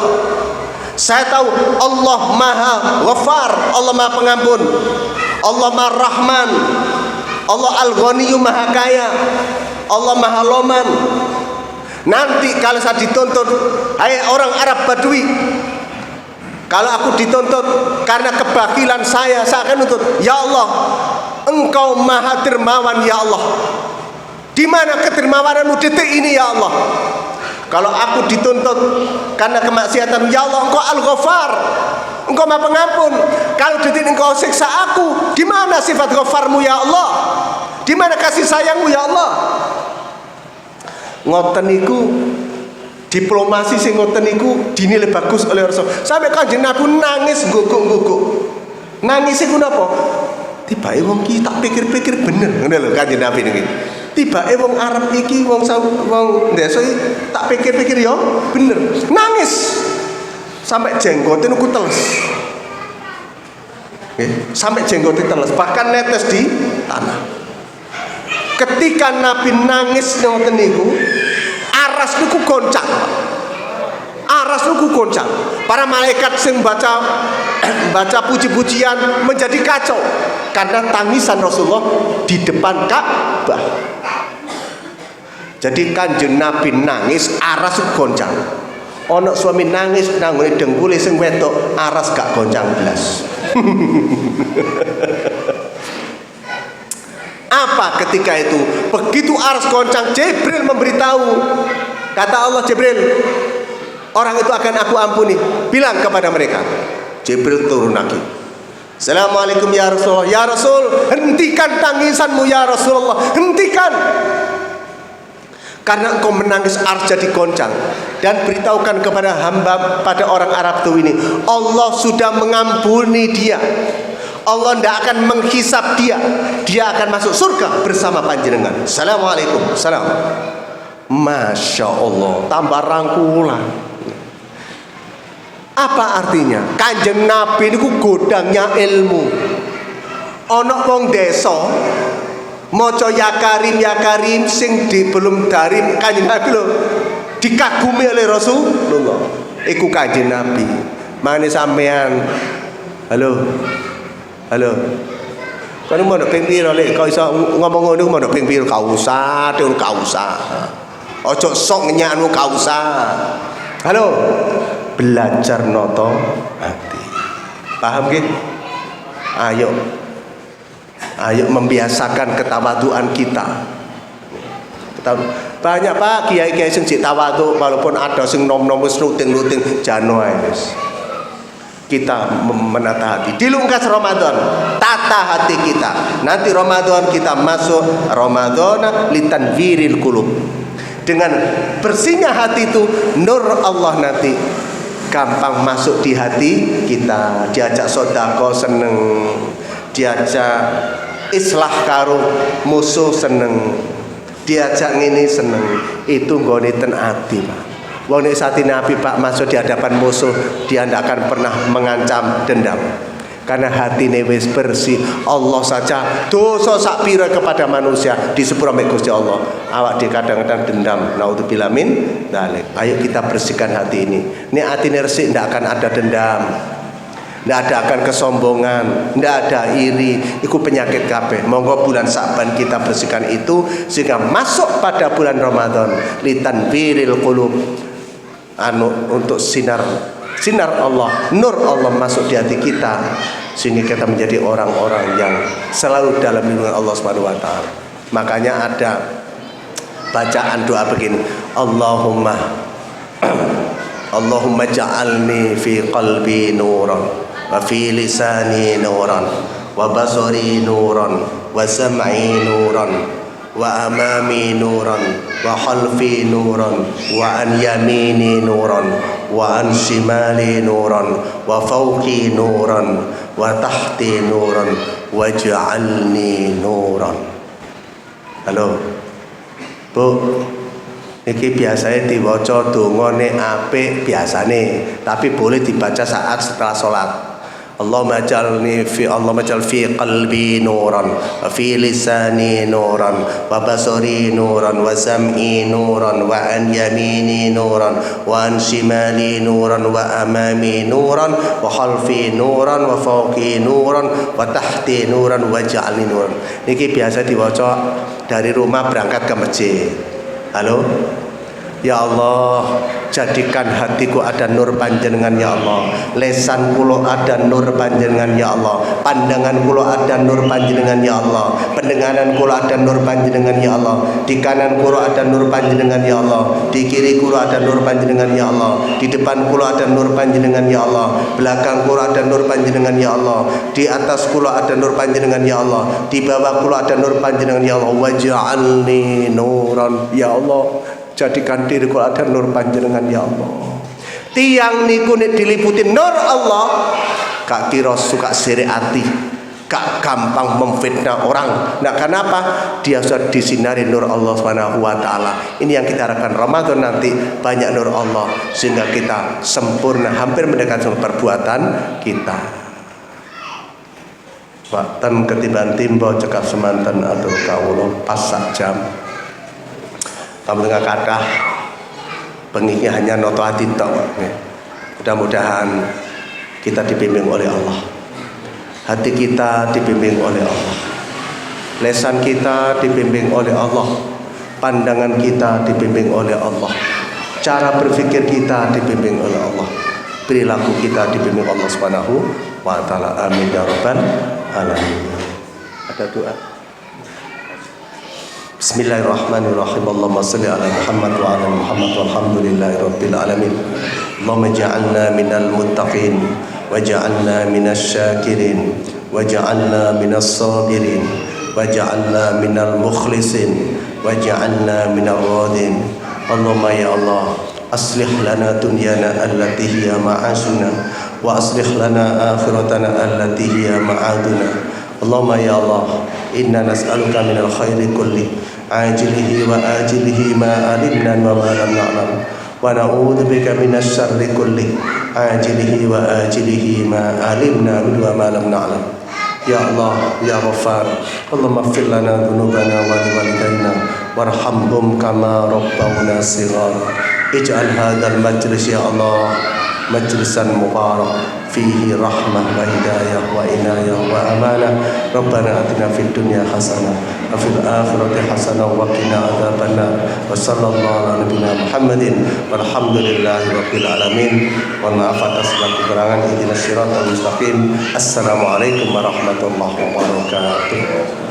saya tahu Allah Maha Ghafar, Allah Maha Pengampun, Allah Maha Rahman, Allah Al-Ghaniyyu Maha Kaya, Allah Maha Loman. Nanti kalau saya dituntut, hai orang Arab Badui, kalau aku dituntut karena kebakilan saya akan nuntut, ya Allah, Engkau Maha Dermawan ya Allah. Di mana kedermawananmu detik ini ya Allah? Kalau aku dituntut karena kemaksiatan, ya Allah, Engkau Al-Ghafar, Engkau Maha Pengampun. Kalau detik Engkau siksa aku, di mana sifat Ghafarmu ya Allah? Di mana kasih sayangmu ya Allah? Ngoten niku diplomasi sing ngoten niku dinilai bagus oleh Rasul. Sampai Kanjeng Nabi nangis guguk-guguk. Nangis iku napa? Tibake wong iki tak pikir-pikir bener. Ngono lho Kanjeng Nabi niki. Tibake wong Arab iki wong desa iki tak pikir-pikir yo bener. Nangis. Sampai jenggote niku teles. Nggih, sampai jenggote teles, bahkan netes di tanah. Ketika Nabi nangis ngoten niku, aras niku goncang. Aras niku goncang. Para malaikat sing baca puji-pujian menjadi kacau karena tangisan Rasulullah di depan Ka'bah. Jadi Kanjeng Nabi nangis, aras goncang. Ono suami nangis nanggone dengkule sing wedok, aras gak goncang blas. Apa ketika itu? Begitu aras goncang, Jibril memberitahu. Kata Allah, Jibril, orang itu akan aku ampuni. Bilang kepada mereka. Jibril turun lagi. Assalamualaikum ya Rasulullah. Ya Rasul, hentikan tangisanmu ya Rasulullah, hentikan. Karena engkau menangis ars jadi goncang. Dan beritahukan kepada hamba, pada orang Arab itu ini, Allah sudah mengampuni dia. Allah tidak akan menghisap dia. Dia akan masuk surga bersama panjenengan. Assalamualaikum. Salam. Masya Allah, tambah rangkulan. Apa artinya? Kanjeng Nabi ini godangnya ilmu. Ono wong desa maca ya karim sing di belum dari kanjeng Nabi lho, dikagumi oleh Rasulullah. Iku kanjeng Nabi. Mane sampean, halo kan mau nak ping piro lek kau iso ngomong ngono mau nak ping piro, kau usah ojo sok nyanu, kau usah. Halo, belajar noto hati. Paham nggih? Ayo membiasakan ketawaduan kita. Banyak Pak kiai-kiai sing sik tawadhu, walaupun ada sing nom-nom wis nuting-nuting jano ae wis. Kita menata hati. Dilungkas Ramadan, tata hati kita. Nanti Ramadan kita masuk Ramadan litanwiril qulub. Dengan bersihnya hati itu, nur Allah nanti gampang masuk di hati kita. Diajak sedekah seneng, diajak islah karo musuh seneng, diajak ngene seneng. Itu nggone ten ati, Pak. Wong nek satine Nabi Pak masuk di hadapan musuh, dia tidak akan pernah mengancam dendam. Karena hatine wis bersih. Allah saja dosa sak pira kepada manusia disepuro mek Gusti Allah. Awak dia kadang-kadang dendam. Naudzubillah min dzalik. Ayo kita bersihkan hati ini. Nek atine resik tidak akan ada dendam. Tidak ada akan kesombongan, tidak ada iri. Itu penyakit kabeh. Monggo bulan Sa'ban kita bersihkan itu sehingga masuk pada bulan Ramadan litanwiril qulub. Untuk sinar Allah, nur Allah masuk di hati kita sehingga kita menjadi orang-orang yang selalu dalam lindungan Allah Subhanahu wa taala. Makanya ada bacaan doa begini, Allahumma ja'alni fi qalbi nuran wa fi lisani nuran wa basari nuran wa sam'i nuran wa amami nuran wa khalfi nuran wa an yamini nuran wa an shimali nuran wa fawqi nuran wa tahti nuran waj'alni nuran. Halo Bu, iki biasanya diwaca dongane apik biasane, tapi boleh dibaca saat setelah sholat. Allahumma ja'al fi qalbi nuran wa fi lisani nuran wa basari nuran wa sam'i nuran wa an yamini nuran wa an shimali nuran wa amami nuran wa khalfi nuran wa fawqi nuran wa tahti nuran wa ja'alni nuran. Niki biasa diwaca dari rumah berangkat ke masjid. Halo? Ya Allah, jadikan hatiku ada nur panjenengan ya Allah. Lesan kulo ada nur panjenengan ya Allah. Pandangan kulo ada nur panjenengan ya Allah. Pendengaran kulo ada nur panjenengan ya Allah. Di kanan kulo ada nur panjenengan ya Allah. Di kiri kulo ada nur panjenengan ya Allah. Di depan kulo ada nur panjenengan ya Allah. Belakang kulo ada nur panjenengan ya Allah. Di atas kulo ada nur panjenengan ya Allah. Di bawah kulo ada nur panjenengan ya Allah. Waj'alni nuran ya Allah. Jadikan diriku ada nur panjenengan ya Allah. Tiang niku nek diliputi nur Allah, gak kira suka sirik ati, gak gampang memfitnah orang. Nah, kenapa? Dia sudah disinari nur Allah Subhanahu wa taala. Ini yang kita harapkan Ramadan nanti banyak nur Allah sehingga kita sempurna, hampir mendekati perbuatan kita. Waktan ketiban timbo cekap semantan atur kawula pas sak jam. Kamu dengar kata pengiknya hanya noto hati tok. Mudah-mudahan kita dibimbing oleh Allah. Hati kita dibimbing oleh Allah. Lesan kita dibimbing oleh Allah. Pandangan kita dibimbing oleh Allah. Cara berpikir kita dibimbing oleh Allah. Perilaku kita dibimbing Allah Subhanahu wa taala. Amin ya rabbal alamin. Ada doa. Bismillahirrahmanirrahim. Allahumma salli ala Muhammad wa ala Muhammad walhamdulillahi rabbil alamin. Allahumma ja'alna minal muttaqin waj'alna minas syakirin, waj'alna minas sabirin, waj'alna minal mukhlisin, waj'alna minal radin. Allahumma ya Allah, aslih lana dunyana allati hiya ma'ashuna, wa aslih lana akhiratana allati hiya ma'aduna. Allahumma ya Allah, inna nas'aluka minal khairi kulli ajilihi wa ajilihi ma alimna wa ma lam na'lam, wa na'udzu bika minasy syarri kulli ajilihi wa ajilihi ma alimna wa ma lam na'lam. Ya Allah, ya Ghaffar, Allahumma ighfir lana dhunubana wa liwalidayna warhamhum kama rabbawna shighara. Ij'al hadzal majlis ya Allah majlisan mubarak fihi rahmah wa hidayah wa inayah wa amanah. Rabbana atina fid dunya hasanah wa fil akhirati hasanah wa qina adzabannar. Wa sallallahu ala nabiyyina Muhammadin walhamdulillahi rabbil alamin. Wa maaf atas segala kekurangan. Ihdinas siratal mustaqim. Assalamualaikum warahmatullahi wabarakatuh.